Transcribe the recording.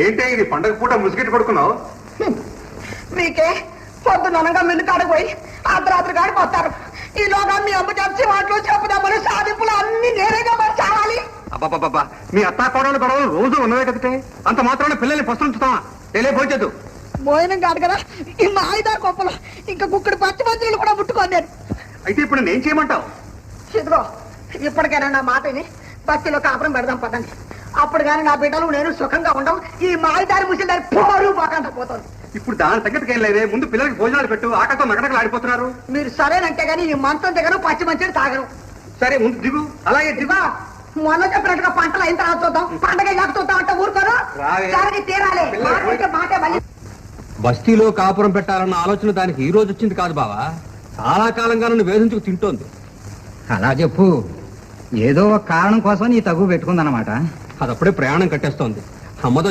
ఏంటే ఇది పండగ పూట ముసుగెట్టు పడుకున్నావు? మీకే పొద్దుననగా మిల్లు కాడపోయి అర్ధరాత్రి కాడికి వస్తారు. ఈలోగా మీ అమ్మ చచ్చి వాటిలో చెప్పుదామని సాధింపులు అన్ని నేరేగా మరి చావాలి. అబ్బాబాబా, మీ అత్తా కోడలు గొడవలు రోజు ఉన్నవే కదటే, అంత మాత్రాన పిల్లల్ని పస్తులుంచుతావా? తెలియపోయేదు భోజనం కాదు కదా ఈ మాయిదా కొప్పలు ఇంకా కుక్కడి పచ్చి మంత్రులు కూడా ముట్టుకోలేరు. అయితే ఇప్పుడు నేను చేయమంటావు? ఇదిగో ఇప్పటికైనా నా మాటని బస్తీలో కాపురం పెడదాం పదండి. అప్పుడు కానీ నా బిడ్డలు నేను సుఖంగా ఉండవు. ఈ మాయిదారి ముసిదారి పోరు బాగా పోతుంది. ఇప్పుడు దాని తగ్గట్టుగా ఏం లేదే, ముందు పిల్లలకి భోజనాలు పెట్టు. ఆకలితో నగడకలు ఆడిపోతున్నారు. మీరు సరేనంటే గానీ ఈ మంచం దిగను పచ్చి మంచిని తాగను. సరే ముందు దిగు. అలాగే దిగు. మొన్న చెప్పినట్టుగా పంటలు అయిన తర్వాత చూద్దాం. పండగ ఇలా చూద్దాం అంటే ఊరుకోరు. సరే తీరాలి. మాటే మళ్ళీ బస్తీలో కాపురం పెట్టాలన్న ఆలోచన దానికి ఈ రోజు వచ్చింది కాదు బావా, చాలా కాలంగా నన్ను వేధించుకు తింటోంది. అలా చెప్పు. ఏదో ఒక కారణం కోసం నీ తగు పెట్టుకుందన్నమాట. అదప్పుడే ప్రయాణం కట్టేస్తోంది. అమ్మతో